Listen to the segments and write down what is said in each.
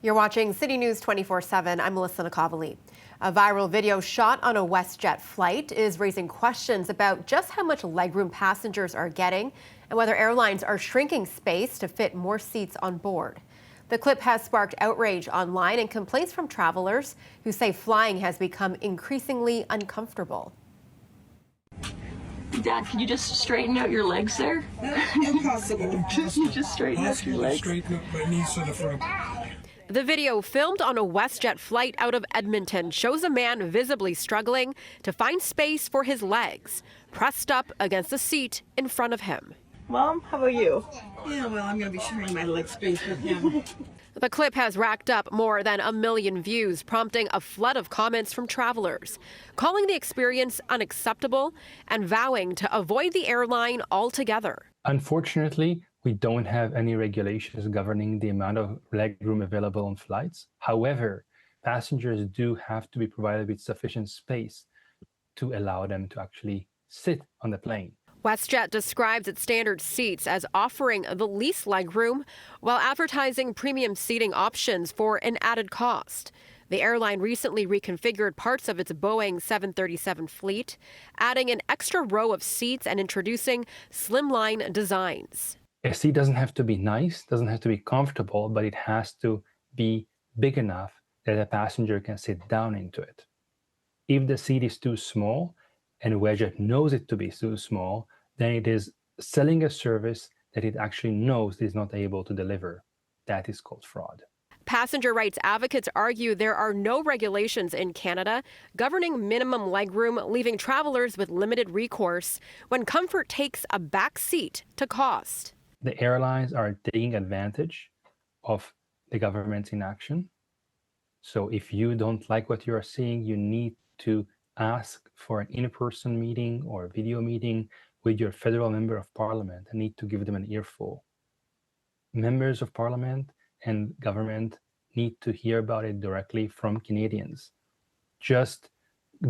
You're watching City News 24/7. I'm Melissa Nakavali. A viral video shot on a WestJet flight is raising questions about just how much legroom passengers are getting and whether airlines are shrinking space to fit more seats on board. The clip has sparked outrage online and complaints from travelers who say flying has become increasingly uncomfortable. Dad, can you just straighten out your legs there? Impossible. Just straighten out your legs. Straighten up my knees to the front. The video, filmed on a WestJet flight out of Edmonton, shows a man visibly struggling to find space for his legs, pressed up against the seat in front of him. Mom, how about you? Yeah, well, I'm going to be sharing my leg space with him. The clip has racked up more than 1 million views, prompting a flood of comments from travelers, calling the experience unacceptable and vowing to avoid the airline altogether. Unfortunately, we don't have any regulations governing the amount of legroom available on flights. However, passengers do have to be provided with sufficient space to allow them to actually sit on the plane. WestJet describes its standard seats as offering the least legroom while advertising premium seating options for an added cost. The airline recently reconfigured parts of its Boeing 737 fleet, adding an extra row of seats and introducing slimline designs. A seat doesn't have to be nice, doesn't have to be comfortable, but it has to be big enough that a passenger can sit down into it. If the seat is too small, and WestJet knows it to be too small, then it is selling a service that it actually knows it is not able to deliver. That is called fraud. Passenger rights advocates argue there are no regulations in Canada governing minimum legroom, leaving travelers with limited recourse when comfort takes a back seat to cost. The airlines are taking advantage of the government's inaction. So if you don't like what you are seeing, you need to ask for an in-person meeting or a video meeting with your federal member of parliament and need to give them an earful. Members of parliament and government need to hear about it directly from Canadians. Just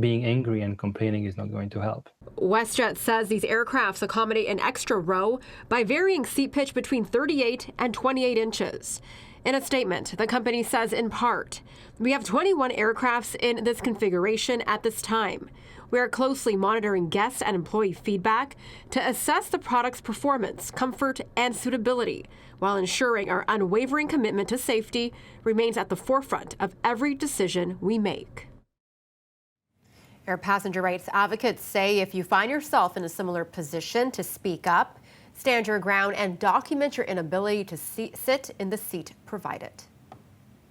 being angry and complaining is not going to help. WestJet says these aircrafts accommodate an extra row by varying seat pitch between 38 and 28 inches. In a statement, the company says in part, "We have 21 aircrafts in this configuration at this time. We are closely monitoring guest and employee feedback to assess the product's performance, comfort, and suitability, while ensuring our unwavering commitment to safety remains at the forefront of every decision we make." Air passenger rights advocates say if you find yourself in a similar position, to speak up, stand your ground, and document your inability to sit in the seat provided.